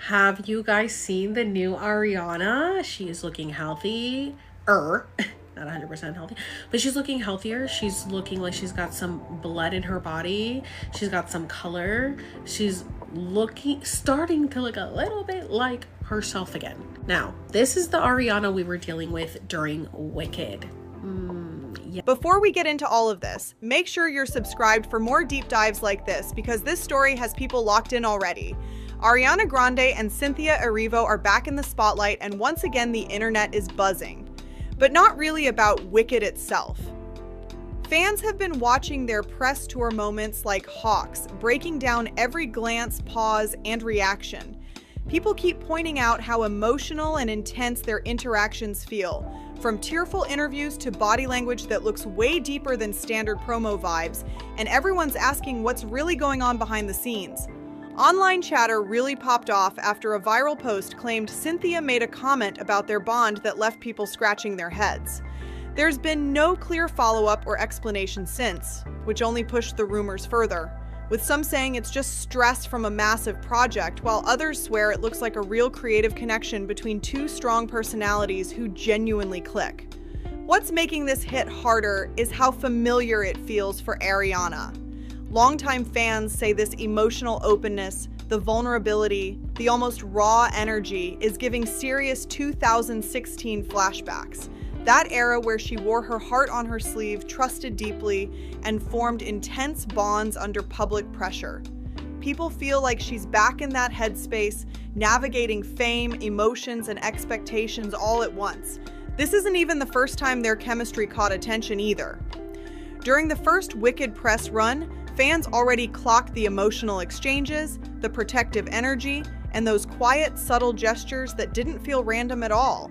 Have you guys seen the new Ariana? She is looking healthy. Not 100% healthy, but she's looking healthier. She's looking like she's got some blood in her body. She's got some color. She's starting to look a little bit like herself again. Now, this is the Ariana we were dealing with during Wicked. Yeah. Before we get into all of this, make sure you're subscribed for more deep dives like this because this story has people locked in already. Ariana Grande and Cynthia Erivo are back in the spotlight, and once again the internet is buzzing. But not really about Wicked itself. Fans have been watching their press tour moments like hawks, breaking down every glance, pause, and reaction. People keep pointing out how emotional and intense their interactions feel, from tearful interviews to body language that looks way deeper than standard promo vibes, and everyone's asking what's really going on behind the scenes. Online chatter really popped off after a viral post claimed Cynthia made a comment about their bond that left people scratching their heads. There's been no clear follow-up or explanation since, which only pushed the rumors further, with some saying it's just stress from a massive project, while others swear it looks like a real creative connection between two strong personalities who genuinely click. What's making this hit harder is how familiar it feels for Ariana. Longtime fans say this emotional openness, the vulnerability, the almost raw energy is giving serious 2016 flashbacks. That era where she wore her heart on her sleeve, trusted deeply, and formed intense bonds under public pressure. People feel like she's back in that headspace, navigating fame, emotions, and expectations all at once. This isn't even the first time their chemistry caught attention either. During the first Wicked press run, fans already clocked the emotional exchanges, the protective energy, and those quiet, subtle gestures that didn't feel random at all.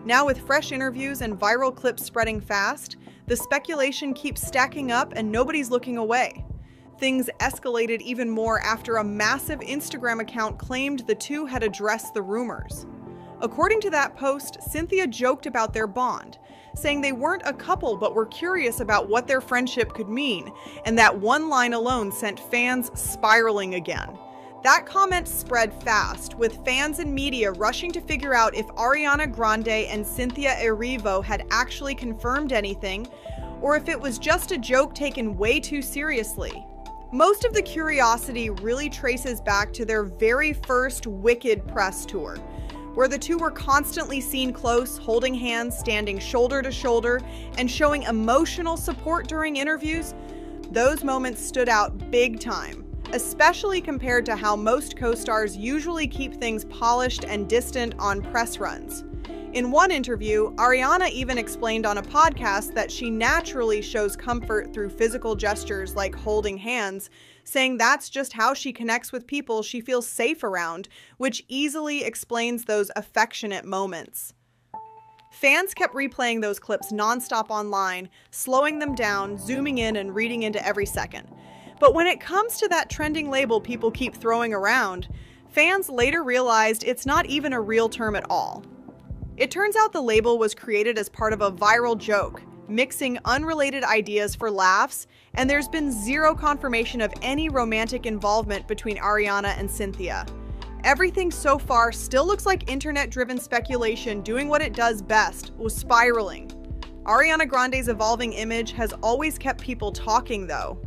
Now with fresh interviews and viral clips spreading fast, the speculation keeps stacking up and nobody's looking away. Things escalated even more after a massive Instagram account claimed the two had addressed the rumors. According to that post, Cynthia joked about their bond, saying they weren't a couple but were curious about what their friendship could mean, and that one line alone sent fans spiraling again. That comment spread fast, with fans and media rushing to figure out if Ariana Grande and Cynthia Erivo had actually confirmed anything, or if it was just a joke taken way too seriously. Most of the curiosity really traces back to their very first Wicked press tour, where the two were constantly seen close, holding hands, standing shoulder to shoulder, and showing emotional support during interviews. Those moments stood out big time, especially compared to how most co-stars usually keep things polished and distant on press runs. In one interview, Ariana even explained on a podcast that she naturally shows comfort through physical gestures like holding hands, saying that's just how she connects with people she feels safe around, which easily explains those affectionate moments. Fans kept replaying those clips nonstop online, slowing them down, zooming in, and reading into every second. But when it comes to that trending label people keep throwing around, fans later realized it's not even a real term at all. It turns out the label was created as part of a viral joke, mixing unrelated ideas for laughs, and there's been zero confirmation of any romantic involvement between Ariana and Cynthia. Everything so far still looks like internet-driven speculation doing what it does best, was spiraling. Ariana Grande's evolving image has always kept people talking though.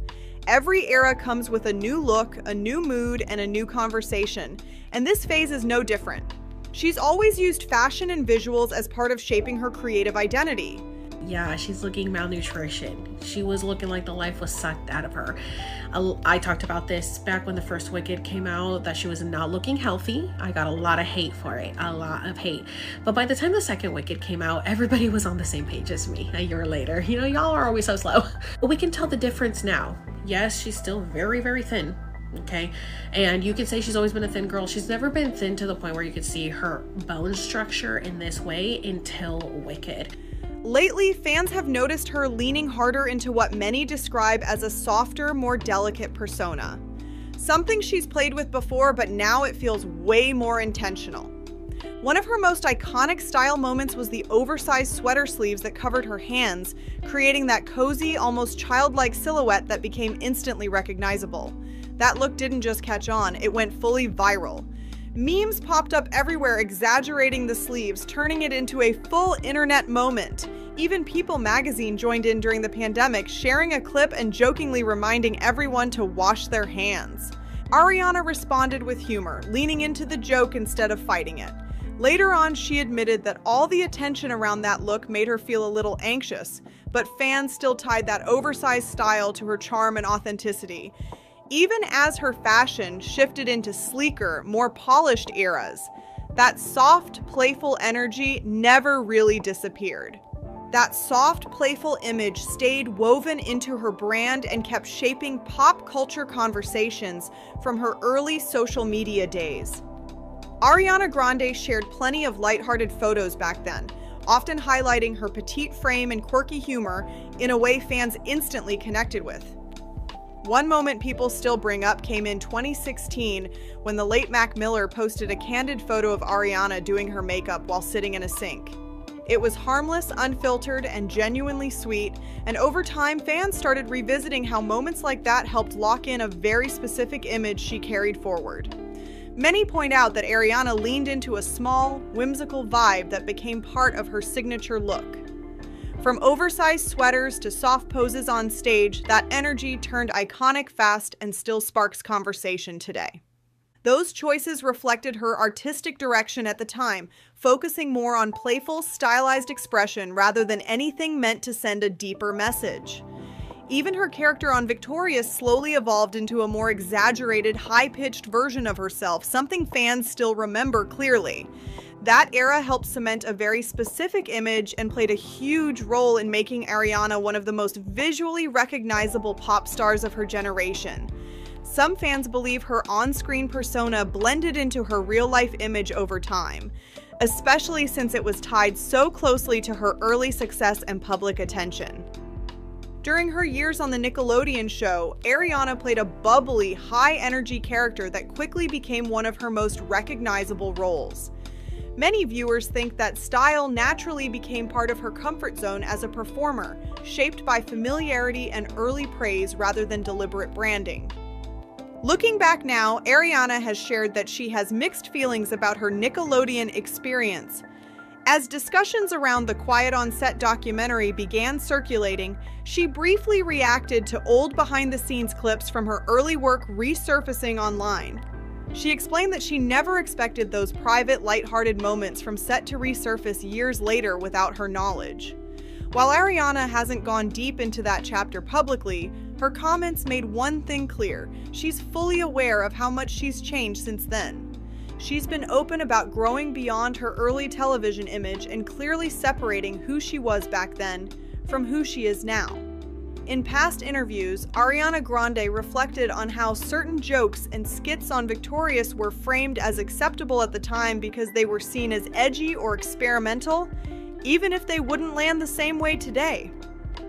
Every era comes with a new look, a new mood, and a new conversation, and this phase is no different. She's always used fashion and visuals as part of shaping her creative identity. Yeah, she's looking malnutrition. She was looking like the life was sucked out of her. I talked about this back when the first Wicked came out, that she was not looking healthy. I got a lot of hate for it, a lot of hate. But by the time the second Wicked came out, everybody was on the same page as me a year later. You know, y'all are always so slow. But we can tell the difference now. Yes, she's still very, very thin. Okay, and you could say she's always been a thin girl. She's never been thin to the point where you could see her bone structure in this way until Wicked. Lately, fans have noticed her leaning harder into what many describe as a softer, more delicate persona. Something she's played with before, but now it feels way more intentional. One of her most iconic style moments was the oversized sweater sleeves that covered her hands, creating that cozy, almost childlike silhouette that became instantly recognizable. That look didn't just catch on, it went fully viral. Memes popped up everywhere exaggerating the sleeves, turning it into a full internet moment. Even People magazine joined in during the pandemic, sharing a clip and jokingly reminding everyone to wash their hands. Ariana responded with humor, leaning into the joke instead of fighting it. Later on, she admitted that all the attention around that look made her feel a little anxious, but fans still tied that oversized style to her charm and authenticity. Even as her fashion shifted into sleeker, more polished eras, that soft, playful energy never really disappeared. That soft, playful image stayed woven into her brand and kept shaping pop culture conversations from her early social media days. Ariana Grande shared plenty of lighthearted photos back then, often highlighting her petite frame and quirky humor in a way fans instantly connected with. One moment people still bring up came in 2016 when the late Mac Miller posted a candid photo of Ariana doing her makeup while sitting in a sink. It was harmless, unfiltered, and genuinely sweet, and over time fans started revisiting how moments like that helped lock in a very specific image she carried forward. Many point out that Ariana leaned into a small, whimsical vibe that became part of her signature look. From oversized sweaters to soft poses on stage, that energy turned iconic fast and still sparks conversation today. Those choices reflected her artistic direction at the time, focusing more on playful, stylized expression rather than anything meant to send a deeper message. Even her character on Victorious slowly evolved into a more exaggerated, high-pitched version of herself, something fans still remember clearly. That era helped cement a very specific image and played a huge role in making Ariana one of the most visually recognizable pop stars of her generation. Some fans believe her on-screen persona blended into her real-life image over time, especially since it was tied so closely to her early success and public attention. During her years on the Nickelodeon show, Ariana played a bubbly, high-energy character that quickly became one of her most recognizable roles. Many viewers think that style naturally became part of her comfort zone as a performer, shaped by familiarity and early praise rather than deliberate branding. Looking back now, Ariana has shared that she has mixed feelings about her Nickelodeon experience. As discussions around the Quiet on Set documentary began circulating, she briefly reacted to old behind-the-scenes clips from her early work resurfacing online. She explained that she never expected those private, lighthearted moments from set to resurface years later without her knowledge. While Ariana hasn't gone deep into that chapter publicly, her comments made one thing clear: she's fully aware of how much she's changed since then. She's been open about growing beyond her early television image and clearly separating who she was back then from who she is now. In past interviews, Ariana Grande reflected on how certain jokes and skits on Victorious were framed as acceptable at the time because they were seen as edgy or experimental, even if they wouldn't land the same way today.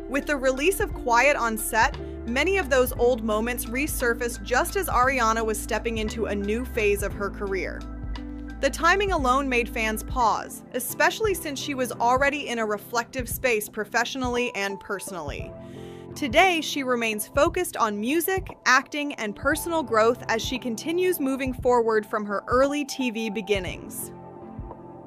With the release of Quiet on Set, many of those old moments resurfaced just as Ariana was stepping into a new phase of her career. The timing alone made fans pause, especially since she was already in a reflective space professionally and personally. Today, she remains focused on music, acting, and personal growth as she continues moving forward from her early TV beginnings.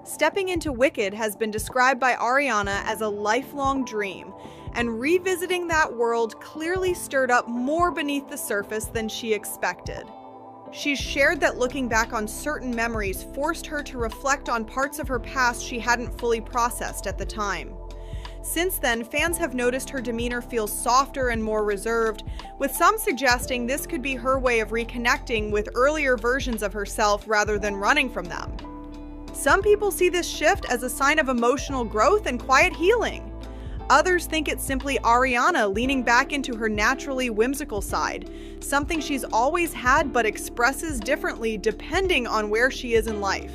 Stepping into Wicked has been described by Ariana as a lifelong dream, and revisiting that world clearly stirred up more beneath the surface than she expected. She's shared that looking back on certain memories forced her to reflect on parts of her past she hadn't fully processed at the time. Since then, fans have noticed her demeanor feels softer and more reserved, with some suggesting this could be her way of reconnecting with earlier versions of herself rather than running from them. Some people see this shift as a sign of emotional growth and quiet healing. Others think it's simply Ariana leaning back into her naturally whimsical side, something she's always had but expresses differently depending on where she is in life.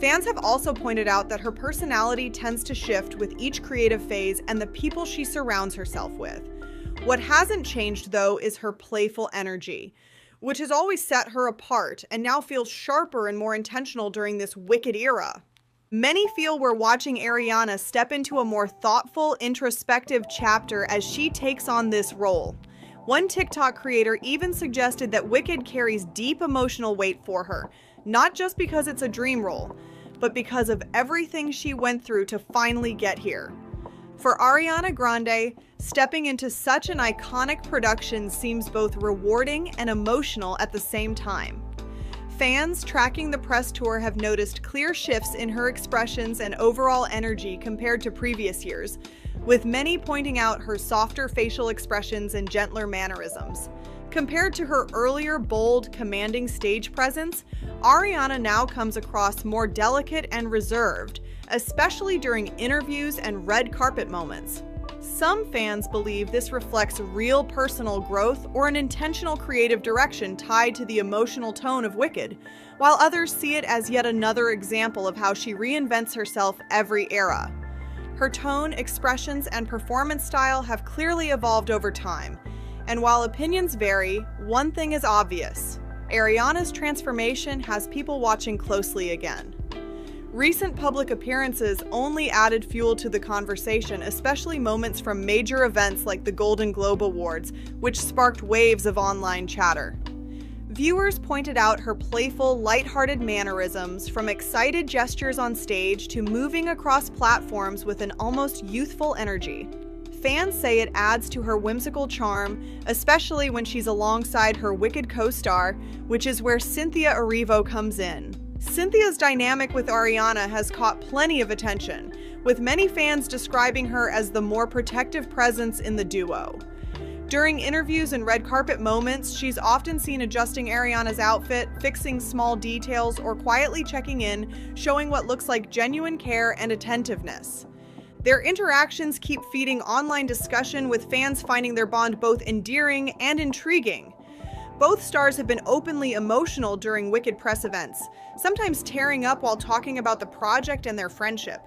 Fans have also pointed out that her personality tends to shift with each creative phase and the people she surrounds herself with. What hasn't changed, though, is her playful energy, which has always set her apart and now feels sharper and more intentional during this Wicked era. Many feel we're watching Ariana step into a more thoughtful, introspective chapter as she takes on this role. One TikTok creator even suggested that Wicked carries deep emotional weight for her, not just because it's a dream role, but because of everything she went through to finally get here. For Ariana Grande, stepping into such an iconic production seems both rewarding and emotional at the same time. Fans tracking the press tour have noticed clear shifts in her expressions and overall energy compared to previous years, with many pointing out her softer facial expressions and gentler mannerisms. Compared to her earlier bold, commanding stage presence, Ariana now comes across more delicate and reserved, especially during interviews and red carpet moments. Some fans believe this reflects real personal growth or an intentional creative direction tied to the emotional tone of Wicked, while others see it as yet another example of how she reinvents herself every era. Her tone, expressions, and performance style have clearly evolved over time, and while opinions vary, one thing is obvious: Ariana's transformation has people watching closely again. Recent public appearances only added fuel to the conversation, especially moments from major events like the Golden Globe Awards, which sparked waves of online chatter. Viewers pointed out her playful, lighthearted mannerisms, from excited gestures on stage to moving across platforms with an almost youthful energy. Fans say it adds to her whimsical charm, especially when she's alongside her Wicked co-star, which is where Cynthia Erivo comes in. Cynthia's dynamic with Ariana has caught plenty of attention, with many fans describing her as the more protective presence in the duo. During interviews and red carpet moments, she's often seen adjusting Ariana's outfit, fixing small details, or quietly checking in, showing what looks like genuine care and attentiveness. Their interactions keep feeding online discussion, with fans finding their bond both endearing and intriguing. Both stars have been openly emotional during Wicked press events, sometimes tearing up while talking about the project and their friendship.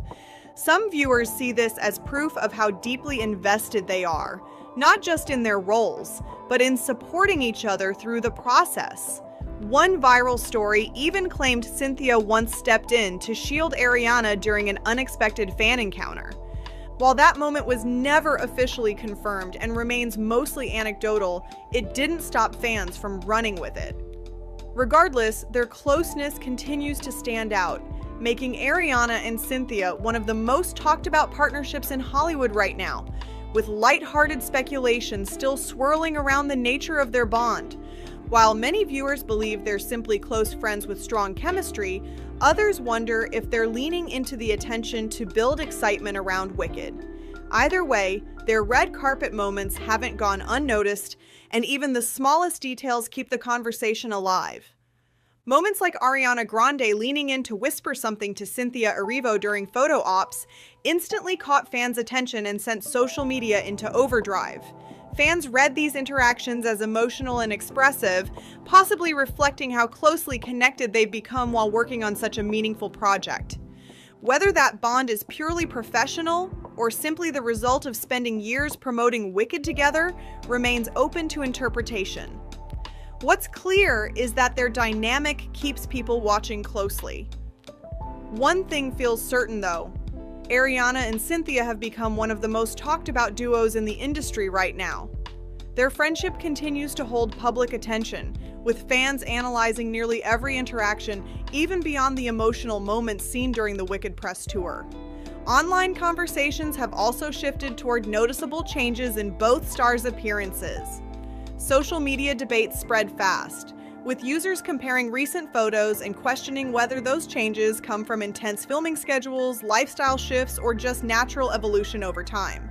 Some viewers see this as proof of how deeply invested they are, not just in their roles, but in supporting each other through the process. One viral story even claimed Cynthia once stepped in to shield Ariana during an unexpected fan encounter. While that moment was never officially confirmed and remains mostly anecdotal, it didn't stop fans from running with it. Regardless, their closeness continues to stand out, making Ariana and Cynthia one of the most talked about partnerships in Hollywood right now, with lighthearted speculation still swirling around the nature of their bond. While many viewers believe they're simply close friends with strong chemistry, others wonder if they're leaning into the attention to build excitement around Wicked. Either way, their red carpet moments haven't gone unnoticed, and even the smallest details keep the conversation alive. Moments like Ariana Grande leaning in to whisper something to Cynthia Erivo during photo ops instantly caught fans' attention and sent social media into overdrive. Fans read these interactions as emotional and expressive, possibly reflecting how closely connected they've become while working on such a meaningful project. Whether that bond is purely professional or simply the result of spending years promoting Wicked together remains open to interpretation. What's clear is that their dynamic keeps people watching closely. One thing feels certain though: Ariana and Cynthia have become one of the most talked about duos in the industry right now. Their friendship continues to hold public attention, with fans analyzing nearly every interaction, even beyond the emotional moments seen during the Wicked press tour. Online conversations have also shifted toward noticeable changes in both stars' appearances. Social media debates spread fast, with users comparing recent photos and questioning whether those changes come from intense filming schedules, lifestyle shifts, or just natural evolution over time.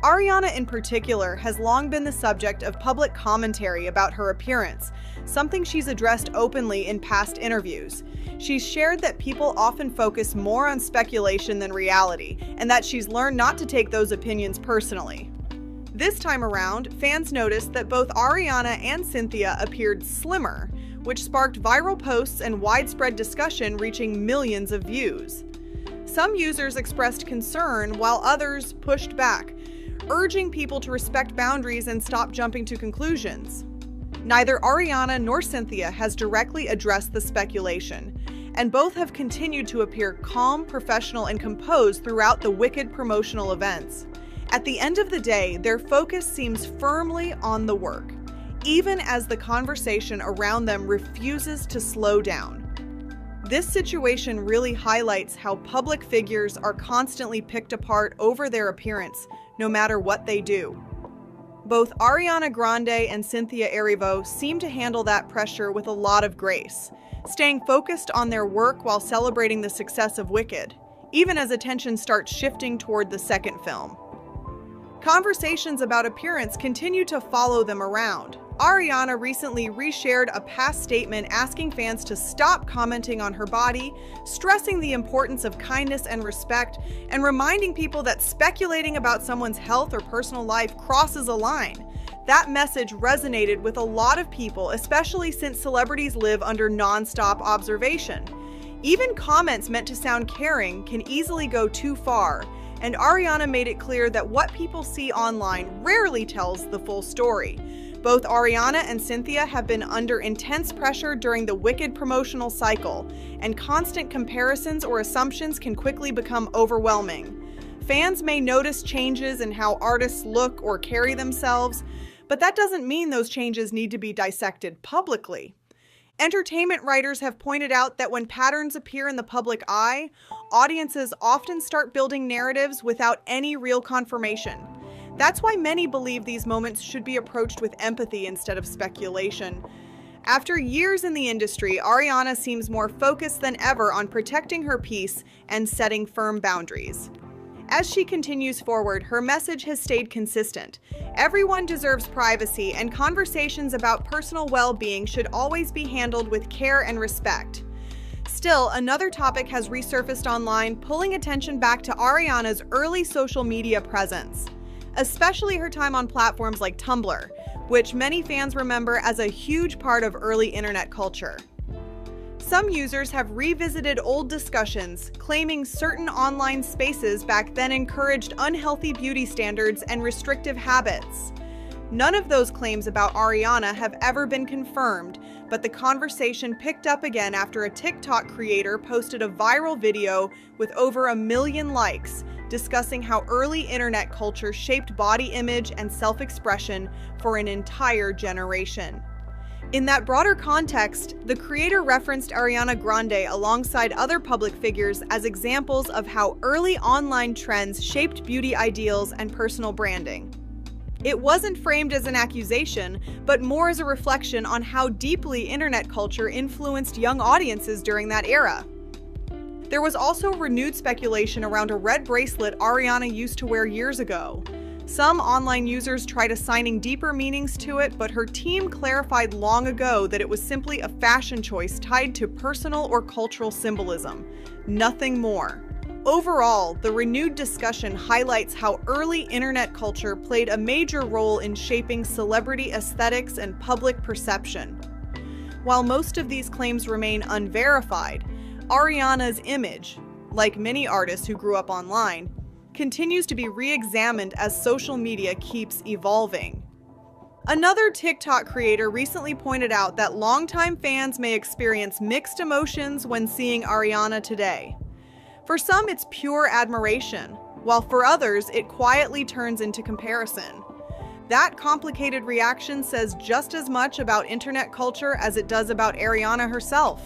Ariana in particular has long been the subject of public commentary about her appearance, something she's addressed openly in past interviews. She's shared that people often focus more on speculation than reality, and that she's learned not to take those opinions personally. This time around, fans noticed that both Ariana and Cynthia appeared slimmer, which sparked viral posts and widespread discussion reaching millions of views. Some users expressed concern while others pushed back, urging people to respect boundaries and stop jumping to conclusions. Neither Ariana nor Cynthia has directly addressed the speculation, and both have continued to appear calm, professional, and composed throughout the Wicked promotional events. At the end of the day, their focus seems firmly on the work, even as the conversation around them refuses to slow down. This situation really highlights how public figures are constantly picked apart over their appearance, no matter what they do. Both Ariana Grande and Cynthia Erivo seem to handle that pressure with a lot of grace, staying focused on their work while celebrating the success of Wicked, even as attention starts shifting toward the second film. Conversations about appearance continue to follow them around. Ariana recently reshared a past statement asking fans to stop commenting on her body, stressing the importance of kindness and respect, and reminding people that speculating about someone's health or personal life crosses a line. That message resonated with a lot of people, especially since celebrities live under non-stop observation. Even comments meant to sound caring can easily go too far, and Ariana made it clear that what people see online rarely tells the full story. Both Ariana and Cynthia have been under intense pressure during the Wicked promotional cycle, and constant comparisons or assumptions can quickly become overwhelming. Fans may notice changes in how artists look or carry themselves, but that doesn't mean those changes need to be dissected publicly. Entertainment writers have pointed out that when patterns appear in the public eye, audiences often start building narratives without any real confirmation. That's why many believe these moments should be approached with empathy instead of speculation. After years in the industry, Ariana seems more focused than ever on protecting her peace and setting firm boundaries. As she continues forward, her message has stayed consistent. Everyone deserves privacy, and conversations about personal well-being should always be handled with care and respect. Still, another topic has resurfaced online, pulling attention back to Ariana's early social media presence, especially her time on platforms like Tumblr, which many fans remember as a huge part of early internet culture. Some users have revisited old discussions, claiming certain online spaces back then encouraged unhealthy beauty standards and restrictive habits. None of those claims about Ariana have ever been confirmed, but the conversation picked up again after a TikTok creator posted a viral video with over 1 million likes, discussing how early internet culture shaped body image and self-expression for an entire generation. In that broader context, the creator referenced Ariana Grande alongside other public figures as examples of how early online trends shaped beauty ideals and personal branding. It wasn't framed as an accusation, but more as a reflection on how deeply internet culture influenced young audiences during that era. There was also renewed speculation around a red bracelet Ariana used to wear years ago. Some online users tried assigning deeper meanings to it, but her team clarified long ago that it was simply a fashion choice tied to personal or cultural symbolism, nothing more. Overall, the renewed discussion highlights how early internet culture played a major role in shaping celebrity aesthetics and public perception. While most of these claims remain unverified, Ariana's image, like many artists who grew up online, continues to be re-examined as social media keeps evolving. Another TikTok creator recently pointed out that longtime fans may experience mixed emotions when seeing Ariana today. For some, it's pure admiration, while for others, it quietly turns into comparison. That complicated reaction says just as much about internet culture as it does about Ariana herself.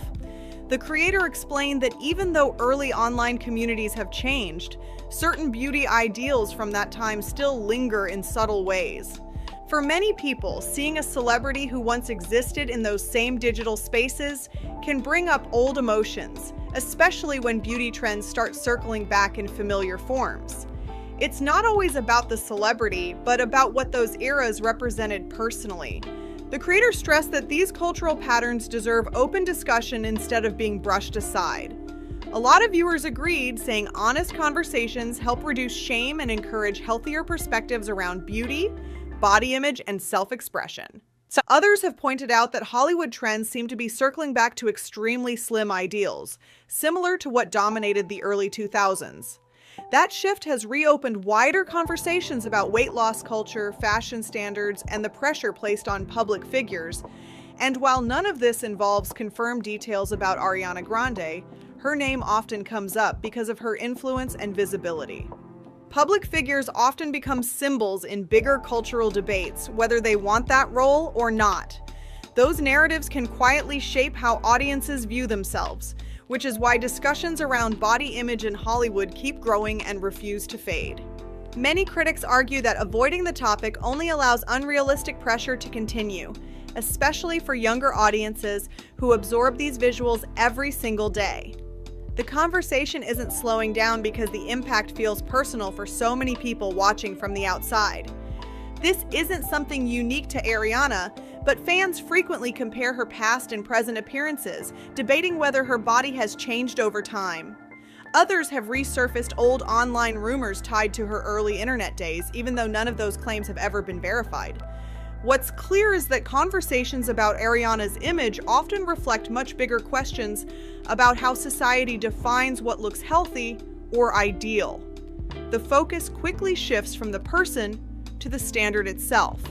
The creator explained that even though early online communities have changed, certain beauty ideals from that time still linger in subtle ways. For many people, seeing a celebrity who once existed in those same digital spaces can bring up old emotions, especially when beauty trends start circling back in familiar forms. It's not always about the celebrity, but about what those eras represented personally. The creator stressed that these cultural patterns deserve open discussion instead of being brushed aside. A lot of viewers agreed, saying honest conversations help reduce shame and encourage healthier perspectives around beauty, body image, and self-expression. So others have pointed out that Hollywood trends seem to be circling back to extremely slim ideals, similar to what dominated the early 2000s. That shift has reopened wider conversations about weight loss culture, fashion standards, and the pressure placed on public figures. And while none of this involves confirmed details about Ariana Grande, her name often comes up because of her influence and visibility. Public figures often become symbols in bigger cultural debates, whether they want that role or not. Those narratives can quietly shape how audiences view themselves, which is why discussions around body image in Hollywood keep growing and refuse to fade. Many critics argue that avoiding the topic only allows unrealistic pressure to continue, especially for younger audiences who absorb these visuals every single day. The conversation isn't slowing down because the impact feels personal for so many people watching from the outside. This isn't something unique to Ariana, but fans frequently compare her past and present appearances, debating whether her body has changed over time. Others have resurfaced old online rumors tied to her early internet days, even though none of those claims have ever been verified. What's clear is that conversations about Ariana's image often reflect much bigger questions about how society defines what looks healthy or ideal. The focus quickly shifts from the person to the standard itself.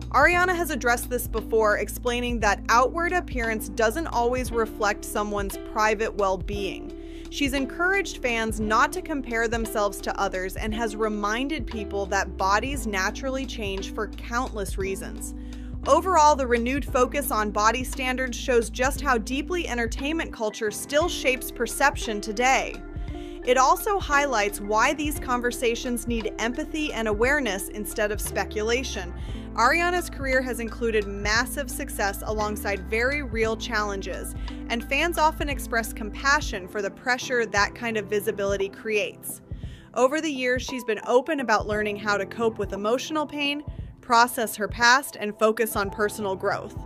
Ariana has addressed this before, explaining that outward appearance doesn't always reflect someone's private well-being. She's encouraged fans not to compare themselves to others and has reminded people that bodies naturally change for countless reasons. Overall, the renewed focus on body standards shows just how deeply entertainment culture still shapes perception today. It also highlights why these conversations need empathy and awareness instead of speculation. Ariana's career has included massive success alongside very real challenges, and fans often express compassion for the pressure that kind of visibility creates. Over the years, she's been open about learning how to cope with emotional pain, process her past, and focus on personal growth.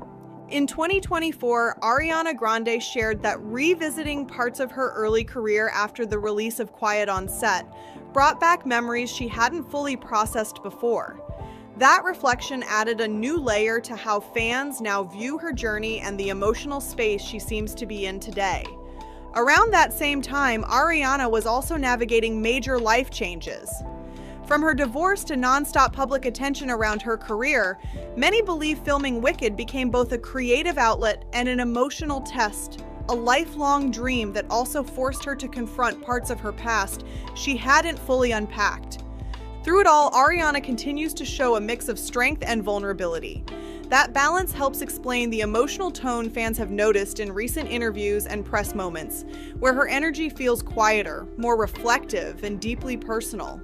In 2024, Ariana Grande shared that revisiting parts of her early career after the release of Quiet on Set brought back memories she hadn't fully processed before. That reflection added a new layer to how fans now view her journey and the emotional space she seems to be in today. Around that same time, Ariana was also navigating major life changes. From her divorce to nonstop public attention around her career, many believe filming Wicked became both a creative outlet and an emotional test, a lifelong dream that also forced her to confront parts of her past she hadn't fully unpacked. Through it all, Ariana continues to show a mix of strength and vulnerability. That balance helps explain the emotional tone fans have noticed in recent interviews and press moments, where her energy feels quieter, more reflective, and deeply personal.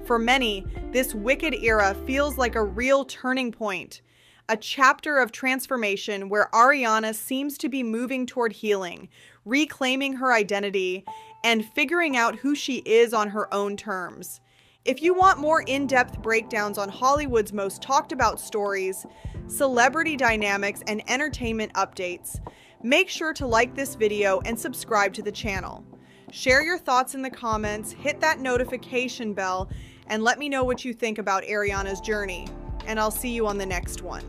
For many, this Wicked era feels like a real turning point, a chapter of transformation where Ariana seems to be moving toward healing, reclaiming her identity, and figuring out who she is on her own terms. If you want more in-depth breakdowns on Hollywood's most talked about stories, celebrity dynamics, and entertainment updates, make sure to like this video and subscribe to the channel. Share your thoughts in the comments, hit that notification bell, and let me know what you think about Ariana's journey. And I'll see you on the next one.